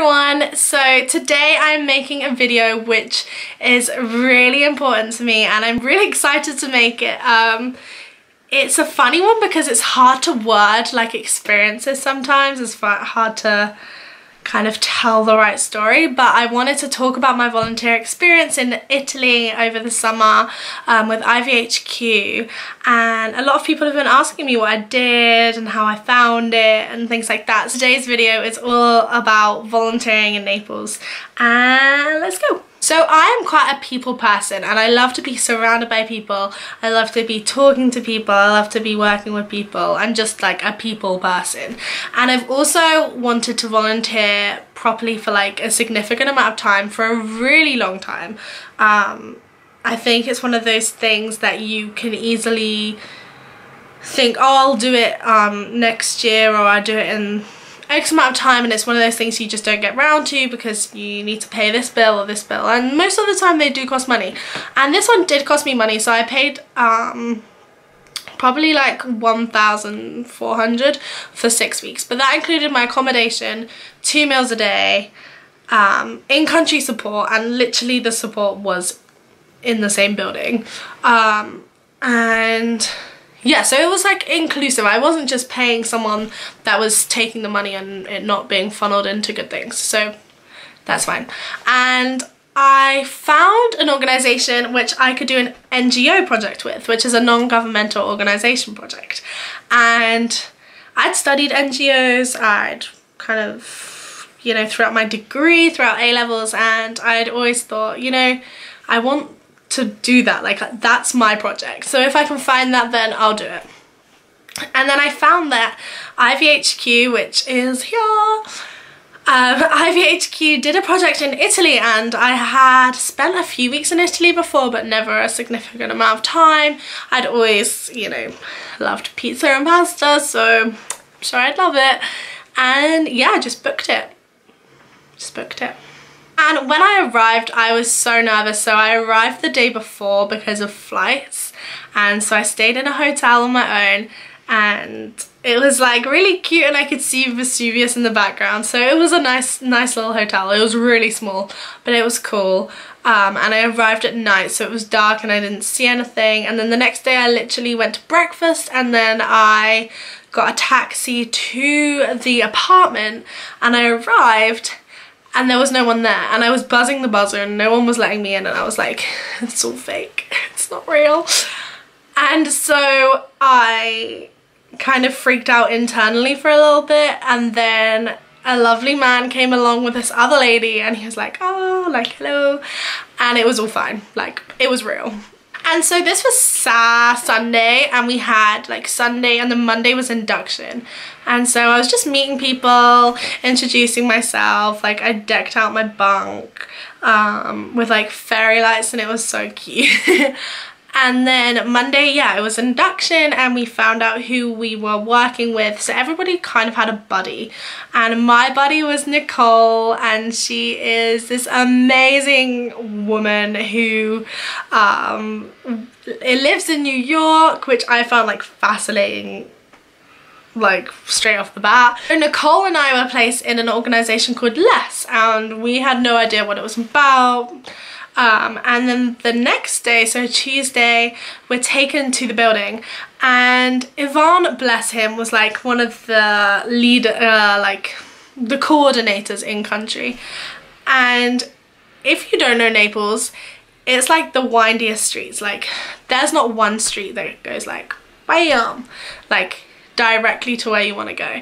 everyone, so today I'm making a video which is really important to me and I'm really excited to make it. It's a funny one because it's hard to word like experiences sometimes. It's hard to kind of tell the right story, but I wanted to talk about my volunteer experience in Italy over the summer with IVHQ, and a lot of people have been asking me what I did and how I found it and things like that. Today's video is all about volunteering in Naples, and let's go. So I am quite a people person and I love to be surrounded by people. I love to be talking to people. I love to be working with people. I'm just like a people person. And I've also wanted to volunteer properly for like a significant amount of time for a really long time. I think it's one of those things that you can easily think, oh, I'll do it next year, or I'll do it in X amount of time, and it's one of those things you just don't get round to because you need to pay this bill or this bill, and most of the time they do cost money. And this one did cost me money, so I paid probably like 1,400 for 6 weeks, but that included my accommodation, 2 meals a day, in-country support, and literally the support was in the same building, and yeah, so it was like inclusive. I wasn't just paying someone that was taking the money and it not being funneled into good things, so that's fine. And I found an organisation which I could do an NGO project with, which is a non-governmental organisation project. And I'd studied NGOs, I'd kind of, you know, throughout my degree, throughout A-levels, and I'd always thought, you know, I want to do that, like that's my project, so if I can find that, then I'll do it. And then I found that IVHQ, which is here, IVHQ did a project in Italy, and I had spent a few weeks in Italy before but never a significant amount of time. I'd always, you know, loved pizza and pasta, so I'm sure I'd love it, and yeah, just booked it. And when I arrived, I was so nervous. So I arrived the day before because of flights, and so I stayed in a hotel on my own, and it was like really cute, and I could see Vesuvius in the background, so it was a nice little hotel. It was really small, but it was cool. And I arrived at night, so it was dark and I didn't see anything, and then the next day I literally went to breakfast, and then I got a taxi to the apartment, and I arrived and there was no one there, and I was buzzing the buzzer and no one was letting me in, and I was like, it's all fake, it's not real. And so I kind of freaked out internally for a little bit, and then a lovely man came along with this other lady, and he was like, oh, like, hello, and it was all fine, like it was real. And so this was Sunday, and we had like Sunday, and then Monday was induction. And so I was just meeting people, introducing myself, like I decked out my bunk with like fairy lights, and it was so cute. And then Monday, yeah, it was induction, and we found out who we were working with. So everybody kind of had a buddy, and my buddy was Nicole, and she is this amazing woman who lives in New York, which I found like fascinating, like straight off the bat. So Nicole and I were placed in an organisation called Less, and we had no idea what it was about. And then the next day, so Tuesday, we're taken to the building, and Ivan, bless him, was like one of the like the coordinators in country. And if you don't know Naples, it's like the windiest streets. Like there's not one street that goes like bam, like directly to where you want to go.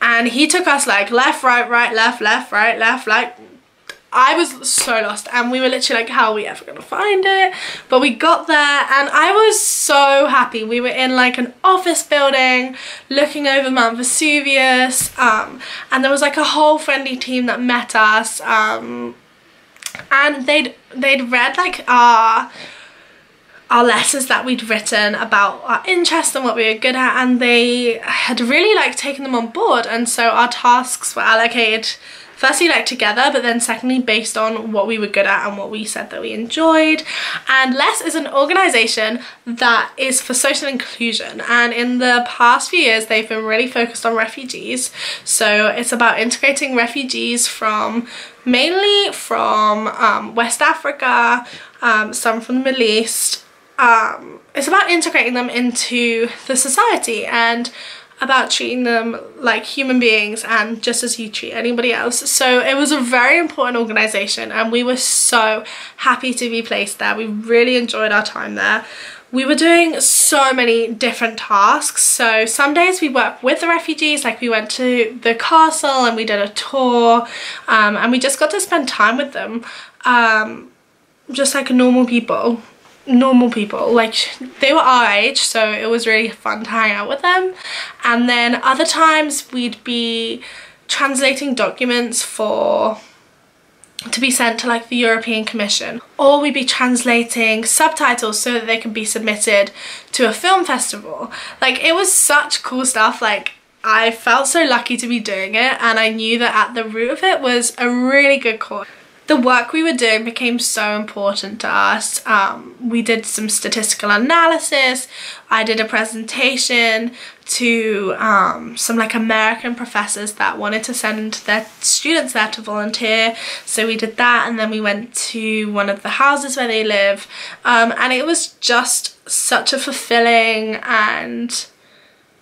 And he took us like left, right, right, left, left, right, left, like I was so lost, and we were literally like, how are we ever gonna find it? But we got there, and I was so happy. We were in like an office building looking over Mount Vesuvius, and there was like a whole friendly team that met us, and they'd read like our letters that we'd written about our interests and what we were good at, and they had really like taken them on board, and so our tasks were allocated firstly like together, but then secondly based on what we were good at and what we said that we enjoyed. And LESS is an organisation that is for social inclusion, and in the past few years they've been really focused on refugees. So it's about integrating refugees mainly from West Africa, some from the Middle East. It's about integrating them into the society and about treating them like human beings and just as you treat anybody else. So it was a very important organisation, and we were so happy to be placed there. We really enjoyed our time there. We were doing so many different tasks. So some days we worked with the refugees, like we went to the castle and we did a tour, and we just got to spend time with them, just like normal people, like they were our age, so it was really fun to hang out with them. And then other times we'd be translating documents to be sent to like the European Commission, or we'd be translating subtitles so that they could be submitted to a film festival. Like it was such cool stuff. Like I felt so lucky to be doing it, and I knew that at the root of it was a really good cause. The work we were doing became so important to us. We did some statistical analysis. I did a presentation to some like American professors that wanted to send their students there to volunteer. So we did that, and then we went to one of the houses where they live. And it was just such a fulfilling, and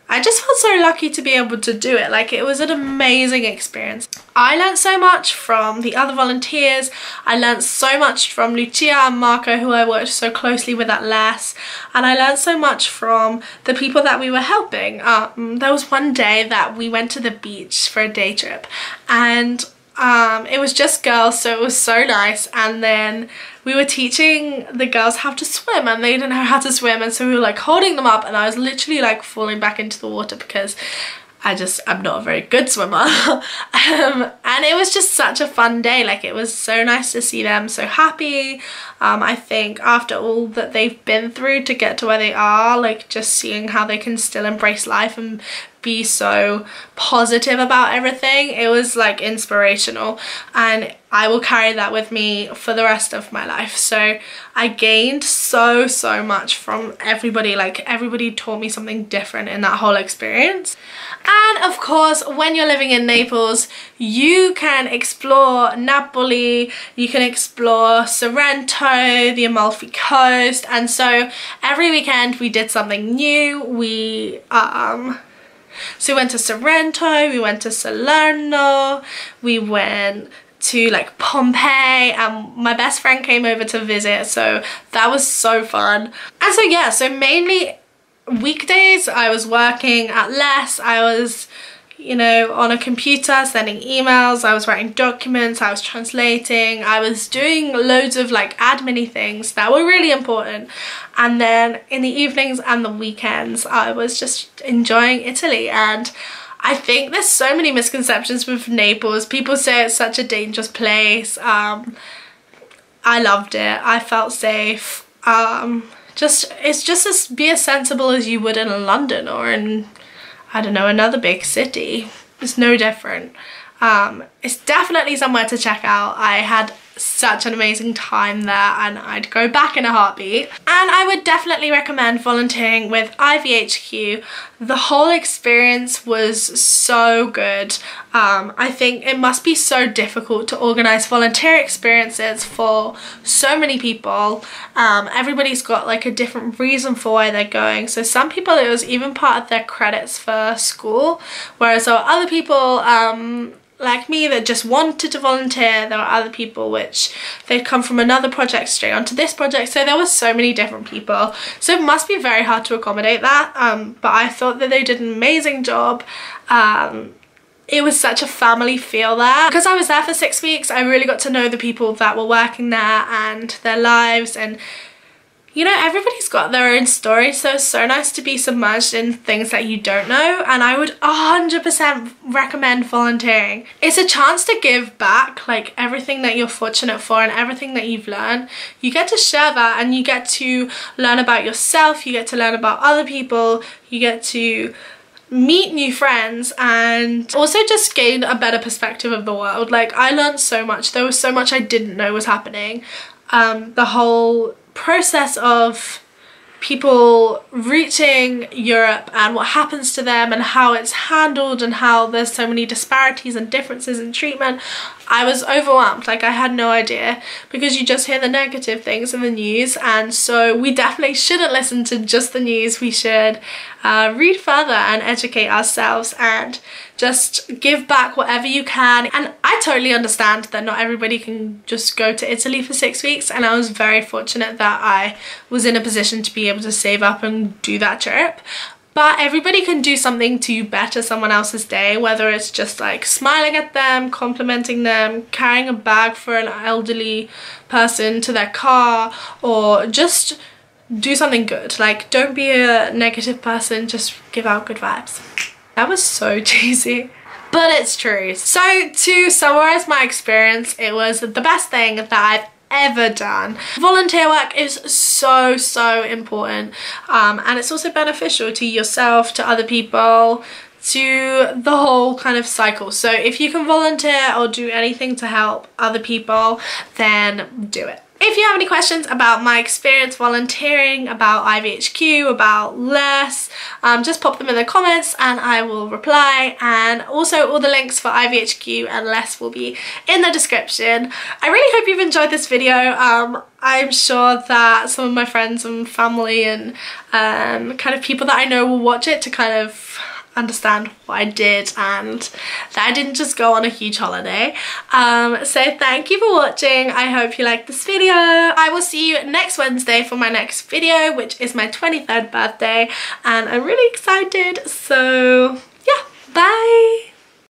I just felt so lucky to be able to do it. Like it was an amazing experience. I learned so much from the other volunteers. I learned so much from Lucia and Marco, who I worked so closely with at LESS, and I learned so much from the people that we were helping. There was one day that we went to the beach for a day trip, and it was just girls, so it was so nice. And then we were teaching the girls how to swim, and they didn't know how to swim, and so we were like holding them up, and I was literally like falling back into the water because I'm not a very good swimmer. And it was just such a fun day. Like it was so nice to see them so happy. I think after all that they've been through to get to where they are, like just seeing how they can still embrace life and be so positive about everything, it was like inspirational, and I will carry that with me for the rest of my life. So I gained so much from everybody. Like everybody taught me something different in that whole experience. And of course, when you're living in Naples, you can explore Napoli, you can explore Sorrento, the Amalfi Coast, and so every weekend we did something new. So we went to Sorrento, we went to Salerno, we went to like Pompeii, and my best friend came over to visit, so that was so fun. And so yeah, so mainly weekdays I was working at LESS. I was, you know, on a computer sending emails, I was writing documents, I was translating, I was doing loads of like admin-y things that were really important. And then in the evenings and the weekends I was just enjoying Italy. And I think there's so many misconceptions with Naples. People say it's such a dangerous place. I loved it. I felt safe. It's just be as sensible as you would in London or in, I don't know, another big city. It's no different. It's definitely somewhere to check out. I had such an amazing time there, and I'd go back in a heartbeat. And I would definitely recommend volunteering with IVHQ. The whole experience was so good. I think it must be so difficult to organize volunteer experiences for so many people. Everybody's got like a different reason for why they're going. So some people, it was even part of their credits for school, whereas there were other people like me that just wanted to volunteer. There were other people which they'd come from another project straight onto this project, so there were so many different people, so it must be very hard to accommodate that. But I thought that they did an amazing job. It was such a family feel there. Because I was there for 6 weeks, I really got to know the people that were working there and their lives, and you know, everybody's got their own story, so it's so nice to be submerged in things that you don't know. And I would 100% recommend volunteering. It's a chance to give back, like everything that you're fortunate for and everything that you've learned. You get to share that, and you get to learn about yourself, you get to learn about other people, you get to meet new friends and also just gain a better perspective of the world. Like, I learned so much. There was so much I didn't know was happening. The whole process of people reaching Europe and what happens to them and how it's handled and how there's so many disparities and differences in treatment. I was overwhelmed. Like, I had no idea, because you just hear the negative things in the news, and so we definitely shouldn't listen to just the news. We should read further and educate ourselves and just give back whatever you can. And I totally understand that not everybody can just go to Italy for 6 weeks, and I was very fortunate that I was in a position to be able to save up and do that trip. But everybody can do something to better someone else's day, whether it's just like smiling at them, complimenting them, carrying a bag for an elderly person to their car, or just do something good. Like, don't be a negative person, just give out good vibes. That was so cheesy, but it's true. So to summarize my experience, it was the best thing that I've ever done. Volunteer work is so important, and it's also beneficial to yourself, to other people, to the whole kind of cycle. So if you can volunteer or do anything to help other people, then do it. If you have any questions about my experience volunteering, about IVHQ, about LESS, just pop them in the comments and I will reply. And also all the links for IVHQ and LESS will be in the description. I really hope you've enjoyed this video. I'm sure that some of my friends and family and kind of people that I know will watch it to kind of understand what I did and that I didn't just go on a huge holiday. So thank you for watching. I hope you liked this video. I will see you next Wednesday for my next video, which is my 23rd birthday, and I'm really excited. So yeah, bye.